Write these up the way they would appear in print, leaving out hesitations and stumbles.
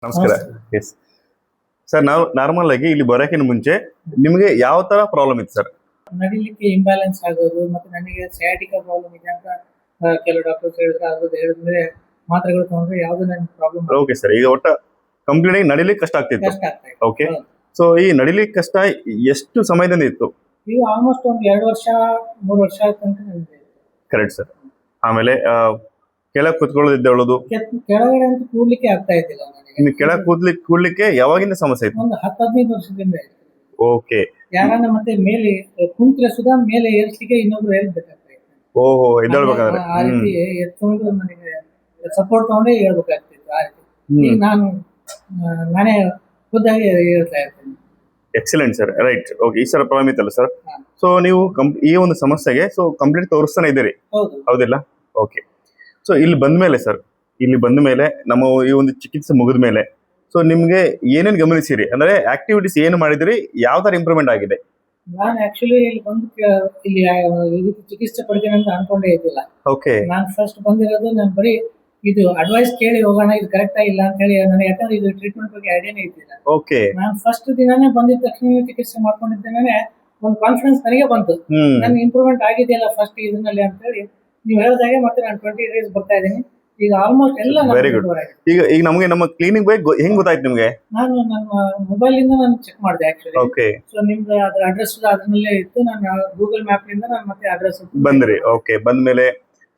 ನಮಸ್ಕಾರ. Yes sir, ನಾವು normal ಆಗಿ ಇಲ್ಲಿ ಬರೋಕ್ಕಿಂತ ಮುಂಚೆ ನಿಮಗೆ ಯಾವ ತರ ಪ್ರಾಬ್ಲಮ್ ಇತ್ತು ಸರ್? ನಡಿಲಿಕ್ಕೆ ಇಂಬ್ಯಾಲೆನ್ಸ್ ಆಗೋದು, ಮತ್ತೆ ನನಗೆ ಸಯಾಟಿಕಾ ಪ್ರಾಬ್ಲಮ್ ಇದೆ ಅಂತ ಕೆಲವು ಡಾಕ್ಟರ್ಸ್ ಹೇಳಿದ್ರು. ಅದ್ರದ್ದು ಹೇಳಿದ್ಮೇಲೆ ಮಾತ್ರೆಗಳು ತಗೊಂಡ್ರೆ ಯಾವ್ದು ನನಗೆ ಪ್ರಾಬ್ಲಮ್ ಓಕೆ ಸರ್, ಈಗ ಒಟ್ಟ ಕಂಪ್ಲೀಟ್ ಆಗಿ ನಡಿಲಿಕ್ಕೆ ಕಷ್ಟ ಆಗ್ತಿತ್ತು. ಕಷ್ಟ ಆಗ್ತಾ ಇದೆ. ಓಕೆ, ಸೊ ಈ ನಡಿಲಿಕ್ಕೆ ಕಷ್ಟ ಎಷ್ಟು ಸಮಯದಿಂದ ಇತ್ತು? ಈಗ ಆಲ್ಮೋಸ್ಟ್ ಒಂದು 2 ವರ್ಷ 3 ವರ್ಷ ತನಕ ನಡೆದಿದೆ. Correct sir. ಆಮೇಲೆ ಕೆಳಗೆ ಕುತ್ಕೊಳ್ಳೋದಿದ್ದೇಳೋದು, ಕೆಳಗಡೆ ಅಂತೂ ಕೂಡ್ಲಿಕ್ಕೆ ಆಗ್ತಾ ಇದ್ದಿಲ್ಲ ನನಗೆ. ಇನ್ನು ಕೆಳಗೆ ಕೂಡ್ಲಿಕ್ಕೆ ಯಾವಾಗಿಂದ ಸಮಸ್ಯೆ ಇತ್ತು? ಒಂದು 10-15 ವರ್ಷದಿಂದ ಇದೆ. ಓಕೆ, ಯಾರನ್ನ ಮತ್ತೆ ಮೇಲೆ ಕುಂತ್ರೆ ಸುಧಾ ಮೇಲೆ ಏರಿಸಲಿಕ್ಕೆ ಇನ್ನೊಬ್ರು ಹೇಳ್ಬೇಕಾಗ್ತಾ ಇತ್ತು. ಓಹೋ, ಎದ್ದೇಳ್ಬೇಕಾದ್ರೆ ಆ ರೀತಿ ಎತ್ಕೊಂಡು ನನಗೆ ಸಪೋರ್ಟ್ ತಗೊಂಡೇ ಹೇಳ್ಬೇಕಾಗ್ತಿತ್ತು. ಆ ರೀತಿ ಈಗ ನಾನು ನಾನೇ ಖುದ್ದಾಗಿ ಹೇಳ್ತಾ ಇರ್ತೀನಿ. Excellent sir, right. ಓಕೆ, ಈ ಸರ್ ಪ್ರಾಬ್ಲಮ್ ಇತ್ತಲ್ಲ ಸರ್. ಸೊ ನೀವು ಈ ಒಂದು ಸಮಸ್ಯೆಗೆ ಕಂಪ್ಲೀಟ್ ತೋರಿಸ್ತಾನೆ ಇದ್ದೀರಿ, ಹೌದಿಲ್ಲ? ಓಕೆ, ಸೊ ಇಲ್ಲಿ ಬಂದ್ಮೇಲೆ ಸರ್, ಇಲ್ಲಿ ಬಂದ ಮೇಲೆ ನಮ್ಮ ಈ ಒಂದು ಚಿಕಿತ್ಸೆ ಮುಗಿದ ಮೇಲೆ ಸೊ ನಿಮ್ಗೆ ಏನೇನು ಗಮನಿಸಿರಿ, ಅಂದ್ರೆ ಆಕ್ಟಿವಿಟೀಸ್ ಏನು ಮಾಡಿದ್ರಿ, ಯಾವ ತರ ಇಂಪ್ರೂವ್ಮೆಂಟ್ ಆಗಿದೆ? ನಾನು ಆಕ್ಚುಲಿ ಇಲ್ಲಿ ಬಂದು ಇಲ್ಲಿ ಈ ರೀತಿ ಚಿಕಿತ್ಸೆ ಪಡ್ತೀನಿ ಅಂತ ಅನ್ಕೊಂಡೇ ಇದ್ದಿಲ್ಲ. ಓಕೆ, ನಾನು ಫಸ್ಟ್ ಬಂದಿರೋದು ನಾನು ಬರೀ ಇದು ಅಡ್ವೈಸ್ ಕೇಳಿ ಹೋಗೋಣ, ಇದು ಕರೆಕ್ಟ್ ಆಗಿಲ್ಲ ಅಂತ ಹೇಳಿ ನನಗೆ, ಯಾಕಂದ್ರೆ ಇದು ಟ್ರೀಟ್ಮೆಂಟ್ ಬಗ್ಗೆ ಐಡಿಯಾನೇ ಇದ್ದಿಲ್ಲ. ಓಕೆ, ನಾನು ಫಸ್ಟ್ ದಿನಾನೇ ಬಂದಿದ್ದ ತಕ್ಷಣ ಚಿಕಿತ್ಸೆ ಮಾಡ್ಕೊಂಡಿದ್ದೇನೆ, ಒಂದು ಕಾನ್ಫಿಡೆನ್ಸ್ ನನಗೆ ಬಂತು, ನನ್ಗೆ ಇಂಪ್ರೂವ್ಮೆಂಟ್ ಆಗಿದೆಯಲ್ಲ ಫಸ್ಟ್ ಇದರಲ್ಲಿ ಅಂತ ಹೇಳಿ. ನೀವು ಹೇಳಿದಾಗೆ ಮತ್ತೆ ನಾನು 20 ಡೇಸ್ ಬರ್ತಾ ಇದ್ದೀನಿ ಈಗ, ಆಲ್ಮೋಸ್ಟ್ ಎಲ್ಲ. Very good. ಈಗ ನಮಗೆ ನಮ್ಮ ಕ್ಲಿನಿಕ್ ಬಗ್ಗೆ ಹೆಂಗ್ ಗೊತ್ತಾಯ್ತು ನಿಮ್ಗೆ? ನಾನು ನನ್ನ ಮೊಬೈಲ್ ಇಂದ ನಾನು ಚೆಕ್ ಮಾಡಿದೆ ಆಕ್ಚುಲಿ. ಓಕೆ, ಸೊ ನಿಮ್ದು ಅದ್ರ ಅಡ್ರೆಸ್ ಅದ್ರಲ್ಲೇ ಇತ್ತು. ನಾನು ಗೂಗಲ್ ಮ್ಯಾಪ್ ನಿಂದ ನಾನು ಮತ್ತೆ ಅಡ್ರೆಸ್ ಬಂದ್ರಿ. ಓಕೆ, ಬಂದ್ಮೇಲೆ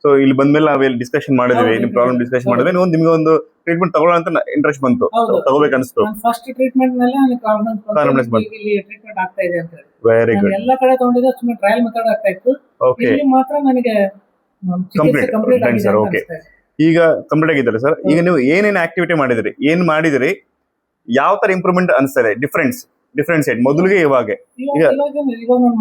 ಸೊ ಇಲ್ಲಿ ಬಂದ್ಮೇಲೆ ನಾವೆಲ್ಲಿ ಡಿಸ್ಕಷನ್ ಮಾಡಿದ್ವಿ, ನಿಮ್ ಪ್ರಾಬ್ಲಮ್ ಡಿಸ್ಕಷನ್ ಮಾಡಿದ್ವಿ. ನಿಮ್ಗೆ ಒಂದು ಟ್ರೀಟ್ಮೆಂಟ್ ತಗೊಳ್ಳೋ ಅಂತ ಇಂಟ್ರೆಸ್ಟ್ ಬಂತು, ತಗೋಬೇಕು ಅನಿಸ್ತು. ಫಸ್ಟ್ ಟ್ರೀಟ್ಮೆಂಟ್ ಮೇಲೆ ನನಗೆ ಕಾನ್ಫಿಡೆನ್ಸ್ ಬಂತು, ಇಲ್ಲಿ ಟ್ರೀಟ್ಮೆಂಟ್ ಆಗ್ತಾ ಇದೆ ಅಂತ ಹೇಳಿ. Very good. ಎಲ್ಲ ಕಡೆ ತಗೊಂಡಿದ್ದೆ, ಸುಮ್ಮನೆ ಟ್ರಯಲ್ ಮೆಥಡ್ ಆಗ್ತಾ ಇತ್ತು. ಓಕೆ, ಇಲ್ಲಿ ಮಾತ್ರ ನನಗೆ ಕಂಪ್ಲೀಟ್ ಆಗಿದೆ ಸರ್. ಓಕೆ, ಈಗ ಕಂಪ್ಲೀಟ್ ಆಗಿದ್ದಾರೆ ಸರ್. ಈಗ ನೀವು ಏನೇನು ಆಕ್ಟಿವಿಟಿ ಮಾಡಿದ್ರಿ, ಏನ್ ಮಾಡಿದ್ರಿ, ಯಾವ ತರ ಇಂಪ್ರೂವ್ಮೆಂಟ್ ಅನಿಸ್ತದೆ? ಡಿಫ್ರೆನ್ಸ್ ಮೊದಲಿಗೆ ಇವಾಗ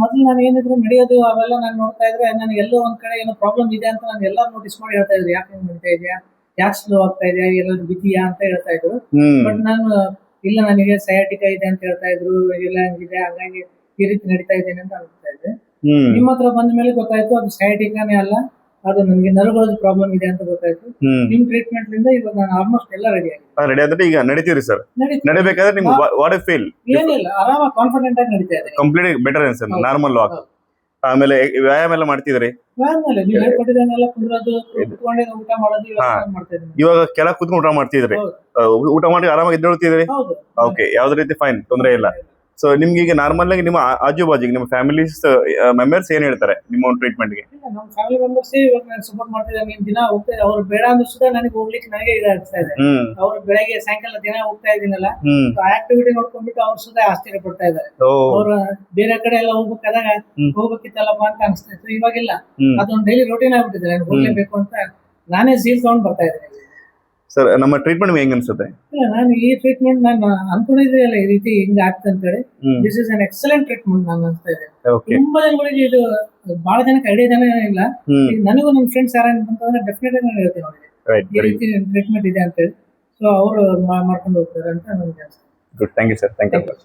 ಮೊದಲು ನಾನು ಏನಿದ್ರು ನಡೆಯೋದು ಅವೆಲ್ಲ ನಾನು ನೋಡ್ತಾ ಇದ್ರೆ ನನಗೆ ಎಲ್ಲೋ ಒಂದ್ ಕಡೆ ಏನೋ ಪ್ರಾಬ್ಲಮ್ ಇದೆ ಅಂತ ನಾನು ಎಲ್ಲ ನೋಟಿಸ್ ಮಾಡಿ ಹೇಳ್ತಾ ಇದ್ರು. ಯಾಕೆ ನಡೀತಾ ಇದೆಯಾ, ಯಾಕೆ ಸ್ಲೋ ಆಗ್ತಾ ಇದೆಯಾ, ಎಲ್ಲರೂ ಬಿದ್ದಿಯಾ ಅಂತ ಹೇಳ್ತಾ ಇದ್ರು. ಬಟ್ ನಾನು ಇಲ್ಲ, ನನಗೆ ಸಯಾಟಿಕಾ ಇದೆ ಅಂತ ಹೇಳ್ತಾ ಇದ್ರು, ಇಲ್ಲ ಹಂಗಿದೆ, ಹಾಗಾಗಿ ಈ ರೀತಿ ನಡೀತಾ ಇದ್ದೇನೆ ಅಂತ ಅನ್ಸ್ತಾ ಇದ್ದೆ. ನಿಮ್ಮ ಹತ್ರ ಬಂದ ಮೇಲೆ ಗೊತ್ತಾಯ್ತು ಅದು ಸಯಾಟಿಕಾನೇ ಅಲ್ಲ, ಅದು ನನಗೆ ನರಗಳದ್ದು ಪ್ರಾಬ್ಲಮ್ ಇದೆ ಅಂತ ಗೊತ್ತಾಯ್ತು. ನಿಮ್ ಟ್ರೀಟ್ಮೆಂಟ್ ಲಿಂದ ಇವಾಗ ನಾನು ಆಲ್ಮೋಸ್ಟ್ ಎಲ್ಲ ರೆಡಿ ಆಗಿದೆ. ಈಗ ನಡೀತೀರಿ ಸರ್? ನಡಿಬೇಕಾದ್ರೆ ನಿಮ್ಗೆ ವಾಟ್ ಯು ಫೀಲ್? ಏನಿಲ್ಲ, ಆರಾಮ ಕಾನ್ಫಿಡೆಂಟ್ ಆಗಿ ನಡೀತಾ ಇದೆ. Complete better answer, normal walk. ಆಮೇಲೆ ವ್ಯಾಯಾಮ ಎಲ್ಲ ಮಾಡ್ತಿದ್ರಿ? ನೀವು ಹೇಳ್ಕೊಟ್ಟಿದ್ದನ್ನೆಲ್ಲ ಕುಂದ್ರೋದು, ಕುತ್ಕೊಂಡೆ ಊಟ ಮಾಡೋದು ಮಾಡ್ತಾ ಇದ್ದೀನಿ. ಇವಾಗ ಕೆಳಗೆ ಕುತ್ಕೊಂಡು ಊಟ ಮಾಡ್ತಿದ್ರಿ, ಊಟ ಮಾಡಿ ಆರಾಮಾಗಿ ಎದ್ದೇಳ್ತಿದ್ರಿ? ಓಕೆ, ಯಾವ್ದೇ ರೀತಿ ಫೈನ್, ತೊಂದರೆ ಇಲ್ಲ. ಸೊ ನಿಮ್ಗೆ ಈಗ ನಾರ್ಮಲ್ ಆಗಿ ನಿಮ್ಮ ಆಜು ಬಾಜಿಗೆ ನಿಮ್ಮ ಫ್ಯಾಮಿಲೀಸ್ ಮೆಂಬರ್ಸ್ ಏನ್ ಹೇಳ್ತಾರೆ ನಿಮ್ಮ ಒಂದು ಟ್ರೀಟ್ಮೆಂಟ್ ಗೆ? ನಮ್ಮ ಫ್ಯಾಮಿಲಿ ಮೆಂಬರ್ಸ್ ಇವಾಗ ನಾನು ಸಪೋರ್ಟ್ ಮಾಡ್ತಿದ್ದಾರೆ. ನೀನ್ ದಿನ ಹೋಗ್ತಾ, ಅವ್ರು ಬೇಡ ಅಂದ್ರೂ ಸುಧಾ ನನಗೆ ಹೋಗ್ಲಿಕ್ಕೆ ನನಗೆ ಇದಾಗ್ತಾ ಇದೆ. ಅವ್ರು ಬೆಳಗ್ಗೆ ಸಾಯಂಕಾಲ ದಿನ ಹೋಗ್ತಾ ಇದೀನಲ್ಲ, ಆಕ್ಟಿವಿಟಿ ನೋಡ್ಕೊಂಡ್ಬಿಟ್ಟು ಅವ್ರು ಸುಧಾ ಆಶ್ಚರ್ಯ ಪಡ್ತಾ ಇದ್ದಾರೆ. ಅವ್ರು ಬೇರೆ ಕಡೆ ಎಲ್ಲ ಹೋಗ್ಬೇಕಾದಾಗ ಹೋಗ್ಬೇಕಿತ್ತಲ್ಲಪ್ಪ ಅಂತ ಅನಿಸ್ತಾ ಇತ್ತು. ಇವಾಗಿಲ್ಲ, ಅದೊಂದು ಡೈಲಿ ರೂಟೀನ್ ಆಗ್ಬಿಟ್ಟಿದೆ, ನಾನು ಹೋಗ್ಲೇಬೇಕು ಅಂತ ನಾನೇ ಸೀಲ್ ತಗೊಂಡ್ ಬರ್ತಾ ಇದ್ದೀನಿ. ಸರ್, ನಮ್ಮ ಟ್ರೀಟ್ಮೆಂಟ್ ಹೆಂಗ್ ಅನ್ಸುತ್ತೆ? ನಾನು ಈ ಟ್ರೀಟ್ಮೆಂಟ್ ನಾನು ಅನ್ಕೊಂಡಿದ್ದೆ ಈ ರೀತಿ ಹಿಂಗ ಆಗ್ತದೆ ಅಂತ ಹೇಳಿ. This is an excellent treatment ನಾನು ಅನ್ಸ್ತಾ ಇದೆ. ತುಂಬಾ ಜನಗಳಿಗೆ ಇದು ಬಹಳ ಜನಕ್ಕೆ ಐಡಿಯಾನೇ ಇಲ್ಲ. ನನಗೂ ನನ್ನ ಫ್ರೆಂಡ್ಸ್ ಯಾರು ಅಂತಂದ್ರೆ ಡೆಫಿನೆಟ್ ಆಗಿ ನಾನು ಹೇಳ್ತೀನಿ ಅವ್ರಿಗೆ ಈ ರೀತಿ ಟ್ರೀಟ್ಮೆಂಟ್ ಇದೆ ಅಂತ ಹೇಳಿ. ಸೊ ಅವರು ಮಾಡ್ಕೊಂಡು ಹೋಗ್ತಾರೆ ಅಂತ ನನಗೆ ಅನ್ಸುತ್ತೆ. Good, thank you sir. Thank you.